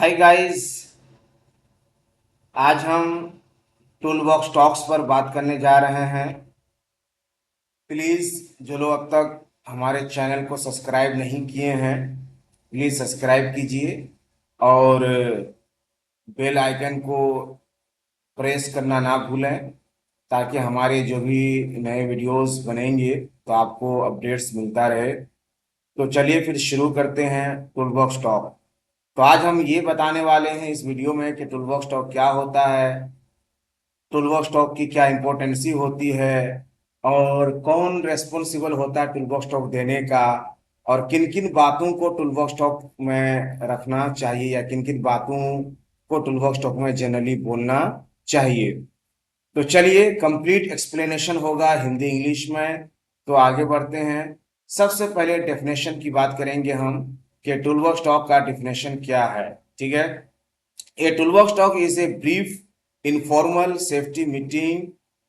Hi guys. आज हम tool box talks पर बात करने जा रहे हैं। प्लीज़ जो लोग अब तक हमारे चैनल को सब्सक्राइब नहीं किए हैं, प्लीज़ सब्सक्राइब कीजिए और बेल आइकन को प्रेस करना ना भूलें, ताकि हमारे जो भी नए वीडियोस बनेंगे तो आपको अपडेट्स मिलता रहे। तो चलिए फिर शुरू करते हैं टूल बॉक्स टॉक। तो आज हम ये बताने वाले हैं इस वीडियो में कि टूल बॉक्स टॉक क्या होता है, टूलबॉक्स टॉक की क्या इम्पोर्टेंसी होती है, और कौन रेस्पॉन्सिबल होता है टूलबॉक्स टॉक देने का, और किन किन बातों को टूलबॉक्स टॉक में रखना चाहिए या किन किन बातों को टूलबॉक्स टॉक में जनरली बोलना चाहिए। तो चलिए कंप्लीट एक्सप्लेनेशन होगा हिंदी इंग्लिश में। तो आगे बढ़ते हैं। सबसे पहले डेफिनेशन की बात करेंगे हम कि टूलबॉक्स टॉक का डेफिनेशन क्या है। ठीक है। A toolbox talk is a brief, informal safety meeting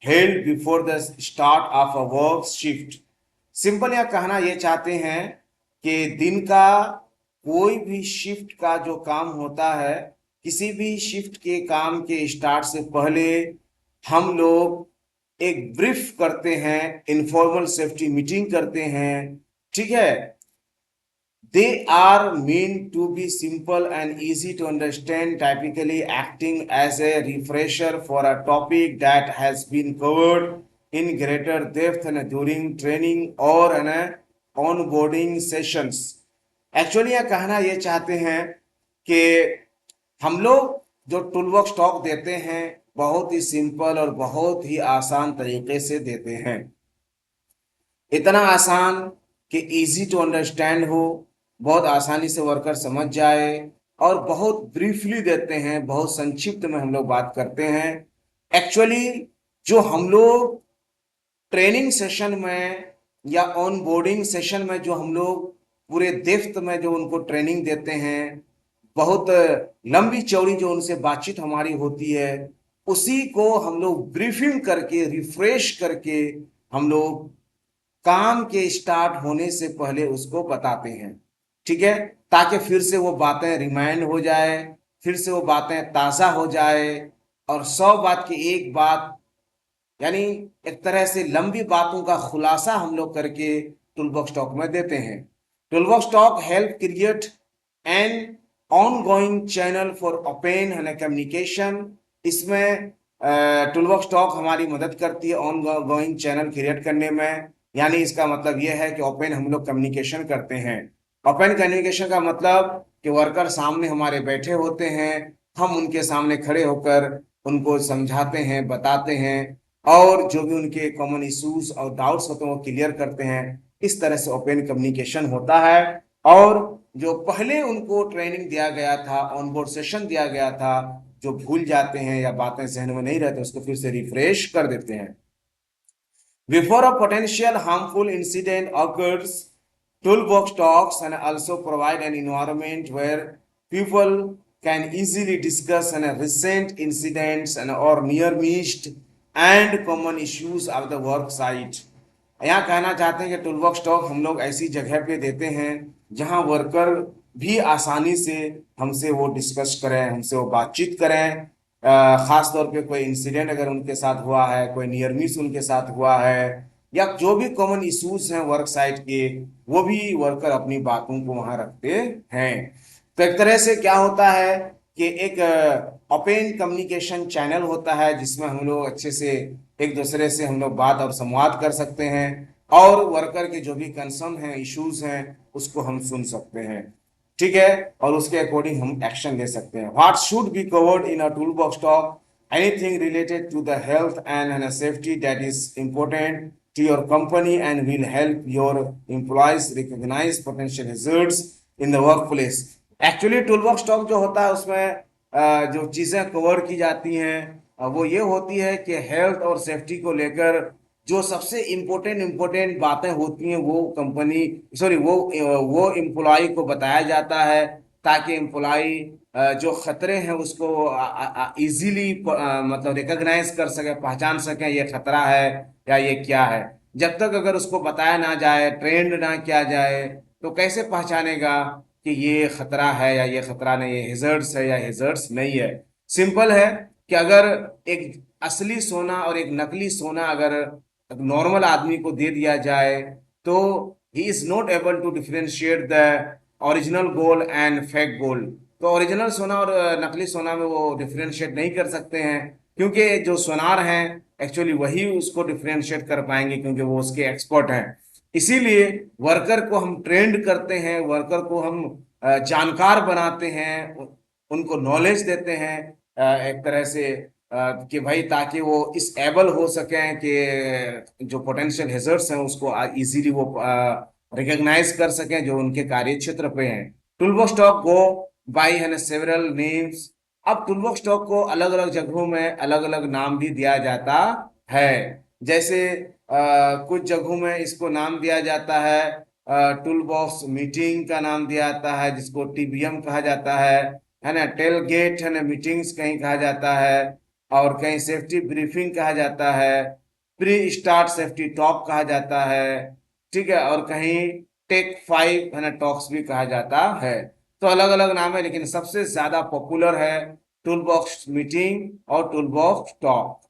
held before the start of a work shift. Simple या कहना ये चाहते हैं कि दिन का कोई भी शिफ्ट का जो काम होता है, किसी भी शिफ्ट के काम के स्टार्ट से पहले हम लोग एक ब्रीफ करते हैं, इनफॉर्मल सेफ्टी मीटिंग करते हैं। ठीक है। They are meant to be simple and easy to understand, typically acting as a refresher for a topic that has been covered in greater depth and during training or an onboarding sessions. Actually यह कहना ये चाहते हैं कि हम लोग जो toolbox talk देते हैं बहुत ही सिंपल और बहुत ही आसान तरीके से देते हैं। इतना आसान कि इजी टू अंडरस्टैंड हो, बहुत आसानी से वर्कर समझ जाए, और बहुत ब्रीफली देते हैं, बहुत संक्षिप्त में हम लोग बात करते हैं। एक्चुअली जो हम लोग ट्रेनिंग सेशन में या ऑन बोर्डिंग सेशन में जो हम लोग पूरे डेप्थ में जो उनको ट्रेनिंग देते हैं, बहुत लंबी चौड़ी जो उनसे बातचीत हमारी होती है, उसी को हम लोग ब्रीफिंग करके रिफ्रेश करके हम लोग काम के स्टार्ट होने से पहले उसको बताते हैं। ठीक है। ताकि फिर से वो बातें रिमाइंड हो जाए, फिर से वो बातें ताज़ा हो जाए, और 100 बात की एक बात, यानी एक तरह से लंबी बातों का खुलासा हम लोग करके टूलबॉक्स टॉक में देते हैं। Toolbox talk help create an ongoing channel for open and communication. इसमें टूलबॉक्स टॉक हमारी मदद करती है ऑन गोइंग चैनल क्रिएट करने में। यानी इसका मतलब यह है कि ओपन हम लोग कम्युनिकेशन करते हैं। ओपन कम्युनिकेशन का मतलब कि वर्कर सामने हमारे बैठे होते हैं, हम उनके सामने खड़े होकर उनको समझाते हैं, बताते हैं, और जो भी उनके कॉमन इश्यूज और डाउट्स होते हैं वो क्लियर करते हैं। इस तरह से ओपन कम्युनिकेशन होता है। और जो पहले उनको ट्रेनिंग दिया गया था, ऑनबोर्ड सेशन दिया गया था, जो भूल जाते हैं या बातें जहन में नहीं रहते, उसको फिर से रिफ्रेश कर देते हैं। Before a potential harmful incident occurs, toolbox talks and also provide an environment where people can easily discuss recent incidents or near missed and common issues of the work site. यहाँ कहना चाहते हैं कि toolbox talk हम लोग ऐसी जगह पे देते हैं जहाँ वर्कर भी आसानी से हमसे वो डिस्कस करें, हमसे वो बातचीत करें। खास तौर पे कोई इंसिडेंट अगर उनके साथ हुआ है, कोई नियर मिस उनके साथ हुआ है, या जो भी कॉमन इश्यूज हैं वर्क साइट के, वो भी वर्कर अपनी बातों को वहां रखते हैं। तो एक तरह से क्या होता है कि एक ओपन कम्युनिकेशन चैनल होता है जिसमें हम लोग अच्छे से एक दूसरे से हम लोग बात और संवाद कर सकते हैं, और वर्कर के जो भी कंसर्न हैं, इश्यूज हैं, उसको हम सुन सकते हैं। ठीक है। और उसके अकॉर्डिंग हम एक्शन ले सकते हैं। What should be covered in a toolbox talk? Anything related to the health and safety that is important to your company and will help your employees recognize potential hazards in the workplace. Actually tool box talk जो होता है उसमें जो चीज़ें cover की जाती हैं वो ये होती है कि हेल्थ और सेफ्टी को लेकर जो सबसे इम्पोर्टेंट बातें होती हैं वो कंपनी, सॉरी, वो एम्प्लॉय को बताया जाता है, ताकि एम्प्लॉय जो खतरे हैं उसको इजीली मतलब रिकॉग्नाइज कर सके, पहचान सके ये खतरा है या ये क्या है। जब तक अगर उसको बताया ना जाए, ट्रेंड ना किया जाए, तो कैसे पहचानेगा कि ये खतरा है या ये खतरा नहीं है, हेजर्ड्स है या हेजर्ड्स नहीं है। सिंपल है कि अगर एक असली सोना और एक नकली सोना अगर नॉर्मल आदमी को दे दिया जाए तो he is not able to differentiate the original gold and fake gold. तो ओरिजिनल सोना और नकली सोना में वो डिफरेंशिएट नहीं कर सकते हैं, क्योंकि जो सोनार हैं एक्चुअली वही उसको डिफरेंशिएट कर पाएंगे, क्योंकि वो उसके एक्सपर्ट हैं। इसीलिए वर्कर को हम ट्रेंड करते हैं, वर्कर को हम जानकार बनाते हैं, उनको नॉलेज देते हैं एक तरह से, कि भाई ताकि वो इस एबल हो सकें कि जो पोटेंशियल हेजर्ड्स हैं उसको इजीली वो रिकॉग्नाइज कर सकें जो उनके कार्य क्षेत्र पे हैं। टूलबॉक्स स्टॉक गो बाय है सेवरल नेम्स। अब टूलबॉक्स स्टॉक को अलग अलग जगहों में अलग अलग नाम भी दिया जाता है। जैसे कुछ जगहों में इसको नाम दिया जाता है, टूल बॉक्स मीटिंग का नाम दिया जाता है जिसको टीबीएम कहा जाता है ना, टेल गेट है ना, मीटिंग्स कहीं कहा जाता है, और कहीं सेफ्टी ब्रीफिंग कहा जाता है, प्री स्टार्ट सेफ्टी टॉक कहा जाता है, ठीक है, और कहीं टेक 5 है ना टॉक्स भी कहा जाता है। तो अलग अलग नाम है, लेकिन सबसे ज्यादा पॉपुलर है टूल बॉक्स मीटिंग और टूल बॉक्स टॉक।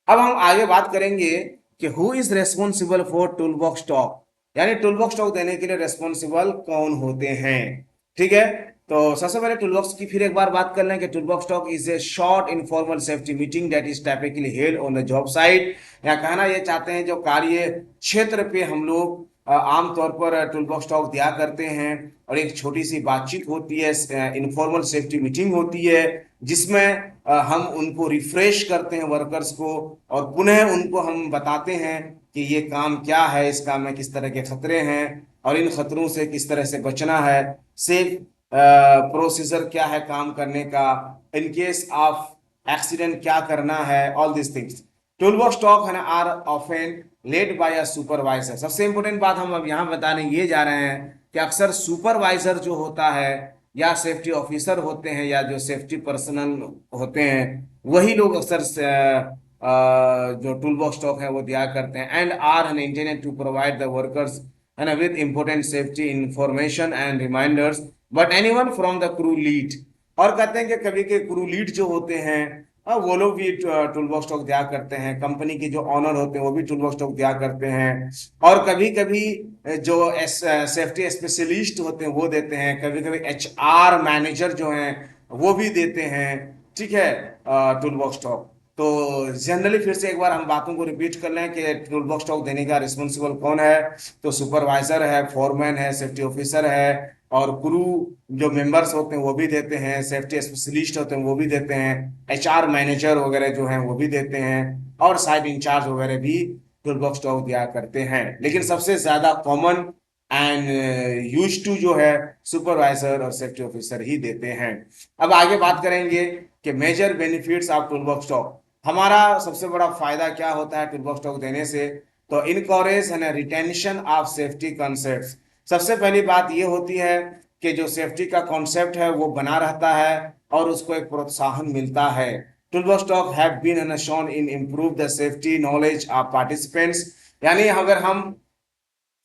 अब हम आगे बात करेंगे कि who is responsible for tool box talk, यानी टूल बॉक्स टॉक देने के लिए रेस्पॉन्सिबल कौन होते हैं। ठीक है, तो सबसे पहले टूल बॉक्स की फिर एक बार बात कर लें कि tool box talk is a short informal safety meeting that is typically held on the job site. या कहना ये चाहते हैं जो कार्य क्षेत्र पे हम लोग आमतौर पर टूल बॉक्स टॉक दिया करते हैं, और एक छोटी सी बातचीत होती है, इनफॉर्मल सेफ्टी मीटिंग होती है, जिसमें हम उनको रिफ्रेश करते हैं वर्कर्स को, और पुनः उनको हम बताते हैं कि ये काम क्या है, इस काम में किस तरह के खतरे हैं, और इन खतरों से किस तरह से बचना है, सेफ प्रोसीजर क्या है काम करने का, इन केस ऑफ एक्सीडेंट क्या करना है, all this things. Toolbox talk है ना are often led by a supervisor. सबसे इंपॉर्टेंट बात हम अब यहाँ बताने ये जा रहे हैं कि अक्सर सुपरवाइजर जो होता है या सेफ्टी ऑफिसर होते हैं या जो सेफ्टी पर्सनल होते हैं, वही लोग अक्सर जो टूल बॉक्स स्टॉक है वो दिया करते हैं, and are an intended to provide the workers है ना with important safety information and reminders but anyone from the crew lead. और कहते हैं कि कभी के क्रू लीड जो होते हैं वो लोग भी टूल बॉक्स स्टॉक दिया करते हैं, कंपनी के जो ऑनर होते हैं वो भी टूल बॉक्स स्टॉक दिया करते हैं, और कभी कभी जो सेफ्टी स्पेशलिस्ट होते हैं वो देते हैं, कभी कभी एचआर मैनेजर जो हैं वो भी देते हैं। ठीक है, टूल बॉक्स स्टॉक। तो जनरली फिर से एक बार हम बातों को रिपीट कर लें कि टूल बॉक्स स्टॉक देने का रिस्पॉन्सिबल कौन है। तो सुपरवाइजर है, फोरमैन है, सेफ्टी ऑफिसर है, और क्रू जो मेंबर्स होते हैं वो भी देते हैं, सेफ्टी स्पेशलिस्ट होते हैं वो भी देते हैं, एचआर मैनेजर वगैरह जो हैं वो भी देते हैं, और साइट इंचार्ज वगैरह भी टूल बॉक्स स्टॉक दिया करते हैं। लेकिन सबसे ज्यादा कॉमन एंड यूज टू जो है सुपरवाइजर और सेफ्टी ऑफिसर ही देते हैं। अब आगे बात करेंगे कि major benefits of toolbox स्टॉक। हमारा सबसे बड़ा फायदा क्या होता है टूल बॉक्स स्टॉक देने से, तो इनकरेज है रिटेंशन ऑफ सेफ्टी कॉन्सेप्ट। सबसे पहली बात ये होती है कि जो सेफ्टी का कॉन्सेप्ट है वो बना रहता है और उसको एक प्रोत्साहन मिलता है। टूल बॉक्स स्टॉक have been shown in improve the safety knowledge of participants. यानी अगर हम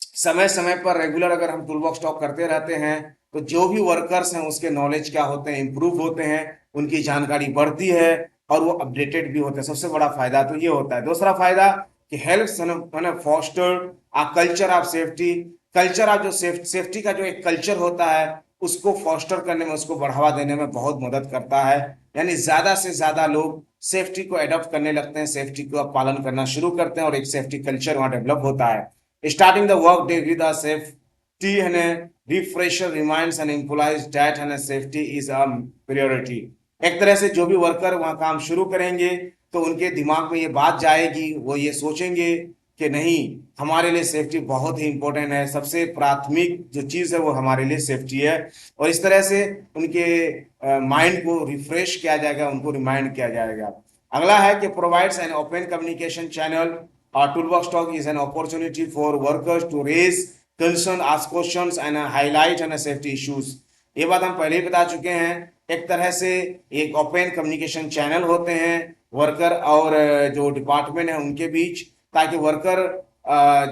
समय समय पर रेगुलर अगर हम टूल बॉक्स टॉक करते रहते हैं तो जो भी वर्कर्स हैं उसके नॉलेज क्या होते हैं, इंप्रूव होते हैं, उनकी जानकारी बढ़ती है और वो अपडेटेड भी होते हैं। सबसे बड़ा फायदा तो ये होता है। दूसरा फायदा कि help foster a culture of safety. Culture of जो सेफ्टी का जो एक कल्चर होता है उसको फॉस्टर करने में, उसको बढ़ावा देने में बहुत मदद करता है। यानी ज्यादा से ज्यादा लोग सेफ्टी को एडॉप्ट करने लगते हैं, सेफ्टी को पालन करना शुरू करते हैं और एक सेफ्टी कल्चर वहां डेवलप होता है। Starting the work day with a safety and a refresher reminds and implies that and a safety is a priority। एक तरह से जो भी वर्कर वहां काम शुरू करेंगे तो उनके दिमाग में ये बात जाएगी, वो ये सोचेंगे कि नहीं, हमारे लिए सेफ्टी बहुत ही इंपॉर्टेंट है, सबसे प्राथमिक जो चीज है वो हमारे लिए सेफ्टी है। और इस तरह से उनके माइंड को रिफ्रेश किया जाएगा, उनको रिमाइंड किया जाएगा। अगला है कि provides an open communication channel. Our toolbox talk is an opportunity for workers to raise concern, ask questions and highlight and safety issues। ये बात हम पहले ही बता चुके हैं। एक तरह से एक ओपन कम्युनिकेशन चैनल होते हैं वर्कर और जो डिपार्टमेंट है उनके बीच, ताकि वर्कर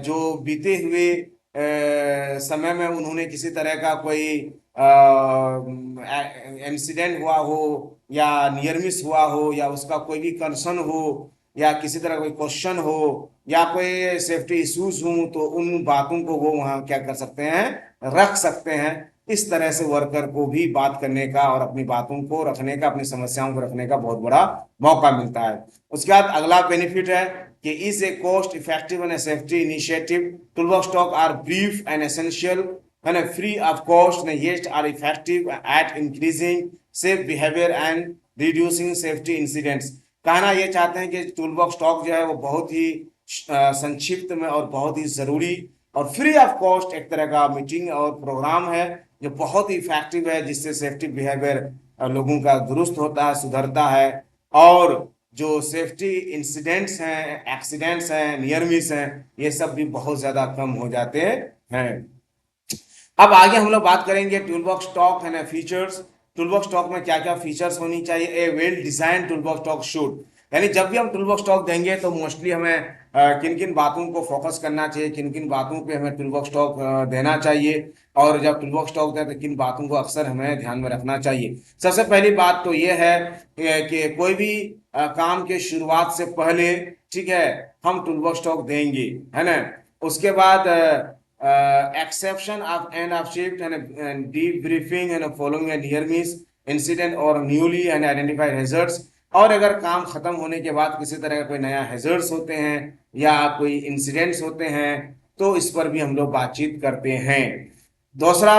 जो बीते हुए समय में उन्होंने किसी तरह का कोई इंसिडेंट हुआ हो या नियर मिस हुआ हो या उसका कोई भी कंसर्न हो या किसी तरह कोई क्वेश्चन हो या कोई सेफ्टी इश्यूज हो, तो उन बातों को वो वहाँ क्या कर सकते हैं, रख सकते हैं। इस तरह से वर्कर को भी बात करने का और अपनी बातों को रखने का, अपनी समस्याओं को रखने का बहुत बड़ा मौका मिलता है। उसके बाद अगला बेनिफिट है कि is a cost effective and safety initiative, toolbox talk are brief and essential and free of cost and yet are effective at increasing safe behavior and reducing safety incidents। कहना ये चाहते हैं कि टूलबॉक्स टॉक जो है वो बहुत ही संक्षिप्त में और बहुत ही जरूरी और फ्री ऑफ कॉस्ट एक तरह का मीटिंग और प्रोग्राम है जो बहुत ही इफेक्टिव है, जिससे सेफ्टी बिहेवियर लोगों का दुरुस्त होता है, सुधरता है, और जो सेफ्टी इंसिडेंट्स हैं, एक्सीडेंट्स हैं, नियर मिस हैं, ये सब भी बहुत ज्यादा कम हो जाते हैं। अब आगे हम लोग बात करेंगे टूलबॉक्स टॉक है ना फीचर्स। टूलबॉक्स टॉक में क्या क्या फीचर्स होनी चाहिए। A well design toolbox talk should, यानी जब भी हम टूलबॉक्स टॉक देंगे तो मोस्टली हमें किन किन बातों को फोकस करना चाहिए, किन किन बातों पे हमें टूलबॉक्स टॉक देना चाहिए, और जब टूलबॉक्स टॉक दें तो किन बातों को अक्सर हमें ध्यान में रखना चाहिए। सबसे पहली बात तो ये है कि कोई भी काम के शुरुआत से पहले, ठीक है, हम टूलबॉक्स टॉक देंगे, है ना। उसके बाद exception of end of shift and debriefing and following a near miss incident or newly and identified hazards। और अगर काम खत्म होने के बाद किसी तरह का कोई नया हैजर्ड्स होते हैं या कोई इंसिडेंट्स होते हैं तो इस पर भी हम लोग बातचीत करते हैं। दूसरा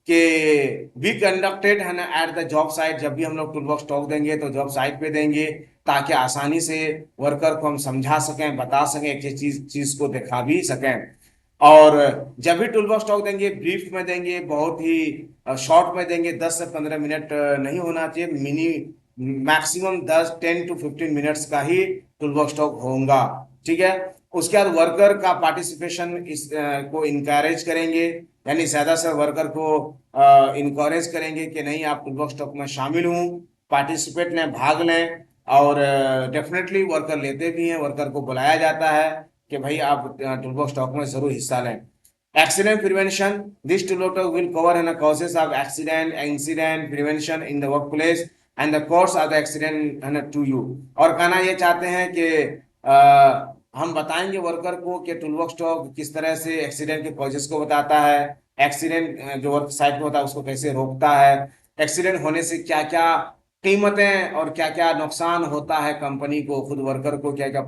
कि बी कंडक्टेड है ना एट द जॉब साइट, जब भी हम लोग टूलबॉक्स टॉक देंगे तो जॉब साइट पे देंगे ताकि आसानी से वर्कर को हम समझा सकें, बता सकें, एक चीज को दिखा भी सकें। और जब भी टूलबॉक्स टॉक देंगे ब्रीफ में देंगे, बहुत ही शॉर्ट में देंगे, 10 से 15 मिनट नहीं होना चाहिए, मैक्सिमम 10 to 15 मिनट्स का ही टूलबॉक्स टॉक होगा, ठीक है। उसके बाद वर्कर का पार्टिसिपेशन को इनकरेज करेंगे, यानी ज्यादा से वर्कर को इनकरेज करेंगे कि नहीं आप टूलबॉक्स टॉक में शामिल हों, पार्टिसिपेट लें, भाग लें। और डेफिनेटली वर्कर लेते भी हैं, वर्कर को बुलाया जाता है कि भाई आप टूलबॉक्स टॉक में जरूर हिस्सा लें। Accident prevention, this toolbox talk will cover an causes of accident, incident prevention in the workplace and the cause of the accident to you. और कहना ये चाहते हैं कि हम बताएंगे वर्कर को कि टूलबॉक्स टॉक किस तरह से एक्सीडेंट के कॉजेस को बताता है, एक्सीडेंट जो वर्क साइट पे होता है उसको कैसे रोकता है, एक्सीडेंट होने से क्या क्या कीमतें और क्या क्या नुकसान होता है कंपनी को, खुद वर्कर को क्या क्या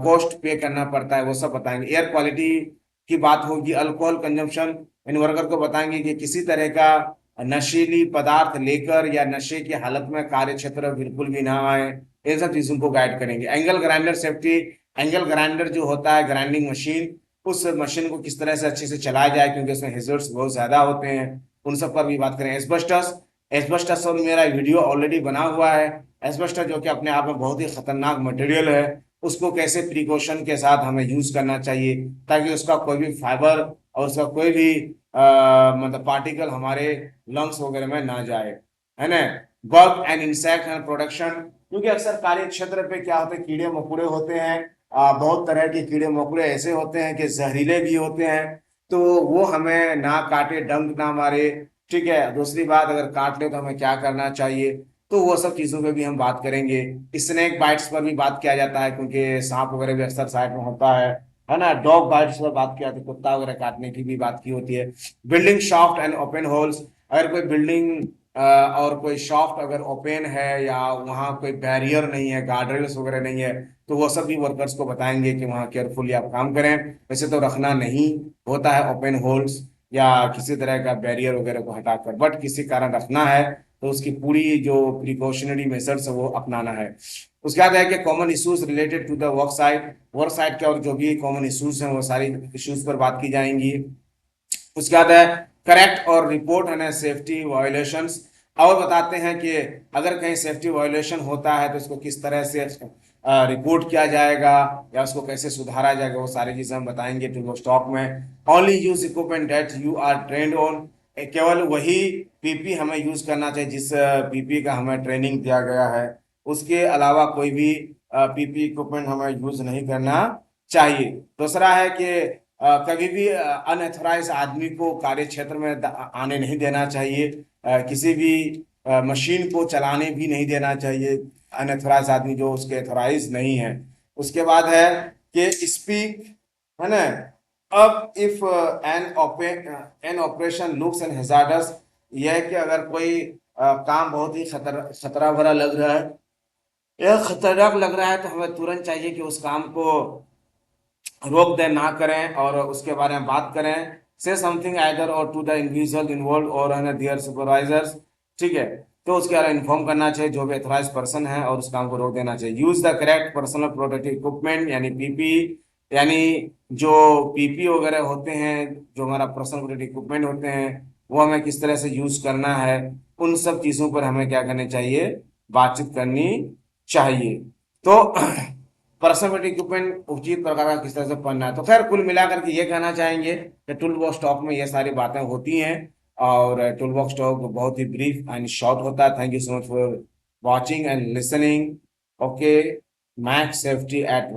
कॉस्ट पे करना पड़ता है, वो सब बताएंगे। एयर क्वालिटी की बात होगी, अल्कोहल कंजम्पशन, इन वर्कर को बताएंगे कि किसी तरह का नशीली पदार्थ लेकर या नशे की हालत में कार्य क्षेत्र बिल्कुल भी ना आए, इन सब चीजों को गाइड करेंगे। Angle grinder safety, angle grinder जो होता है ग्राइंडिंग मशीन, उस मशीन को किस तरह से अच्छे से चलाया जाए क्योंकि उसमें हेजर्ड्स बहुत ज्यादा होते हैं, उन सब पर भी बात करें। एस्बेस्टस, एस्बेस्टस और मेरा वीडियो ऑलरेडी बना हुआ है। एस्बेस्टस जो कि अपने आप में बहुत ही खतरनाक मटेरियल है, उसको कैसे प्रिकॉशन के साथ हमें यूज करना चाहिए ताकि उसका कोई भी फाइबर और उसका कोई भी मतलब पार्टिकल हमारे लंग्स वगैरह में ना जाए, है ना। Bug and insect and production, क्योंकि अक्सर कार्य क्षेत्र पे क्या होते हैं, कीड़े मकोड़े होते हैं, बहुत तरह के कीड़े मकोड़े ऐसे होते हैं कि जहरीले भी होते हैं, तो वो हमें ना काटे, डंक ना मारे, ठीक है। दूसरी बात, अगर काट ले तो हमें क्या करना चाहिए, तो वो सब चीजों पे भी हम बात करेंगे। स्नेक बाइट्स पर भी बात किया जाता है क्योंकि सांप वगैरह भी अक्सर साइड में होता है ना। डॉग बाइट्स पर बात किया जाती है, कुत्ता वगैरह काटने की भी बात की होती है। Building shaft and open holes, अगर कोई बिल्डिंग और कोई शाफ्ट अगर ओपन है या वहाँ कोई बैरियर नहीं है, गार्डरेल्स वगैरह नहीं है, तो वो सब भी वर्कर्स को बताएंगे कि वहाँ केयरफुली आप काम करें। वैसे तो रखना नहीं होता है ओपन होल्स या किसी तरह का बैरियर वगैरह को हटाकर, बट किसी कारण रखना है तो उसकी पूरी जो प्रिकॉशनरी मेजर्स है वो अपनाना है। उसके बाद है कि common issues related to the work site के और जो भी कॉमन इश्यूज हैं वो सारी इश्यूज पर बात की जाएंगी। उसके बाद है करेक्ट और रिपोर्ट है ना सेफ्टी वायोलेशंस, और बताते हैं कि अगर कहीं सेफ्टी वायोलेशन होता है तो उसको किस तरह से रिपोर्ट किया जाएगा या उसको कैसे सुधारा जाएगा, वो सारी चीजें हम बताएंगे टू स्टॉक में। Only use equipment that you are trained on, केवल वही पीपी हमें यूज करना चाहिए जिस पीपी का हमें ट्रेनिंग दिया गया है, उसके अलावा कोई भी पीपी इक्विपमेंट हमें यूज नहीं करना चाहिए। दूसरा है कि कभी भी अनएथोराइज आदमी को कार्य क्षेत्र में आने नहीं देना चाहिए। किसी भी मशीन को चलाने भी नहीं देना चाहिए अनएथोराइज आदमी जो उसके एथोराइज नहीं है। उसके बाद है कि स्पीक, है ना। अब if an operation looks and hazards, यह है कि अगर कोई काम बहुत ही खतरा भरा लग रहा है, यह खतरनाक लग रहा है, तो हमें तुरंत चाहिए कि उस काम को रोक दें, ना करें और उसके बारे में बात करें। से समथिंग आइदर और टू द इंडिविजुअल इन्वॉल्व और है देयर सुपरवाइजर्स, ठीक है। तो उसके बारे में इन्फॉर्म करना चाहिए जो भी अथोराइज पर्सन है और उस काम को रोक देना चाहिए। Use the correct personal protective equipment यानी पीपी, यानी जो पीपी वगैरह होते हैं, जो हमारा पर्सनल प्रोटेक्टिव इक्विपमेंट होते हैं, वो हमें किस तरह से यूज करना है, उन सब चीजों पर हमें क्या करनी चाहिए, बातचीत करनी चाहिए। तो पर्सनल इक्विपमेंट उचित प्रकार का किस तरह से पढ़ना है। तो खैर कुल मिलाकर के ये कहना चाहेंगे कि टूल बॉक्स टॉक में ये सारी बातें होती हैं और टूल बॉक्स टॉक बहुत ही ब्रीफ एंड शॉर्ट होता है। Thank you so much for watching and listening. Okay, max safety eight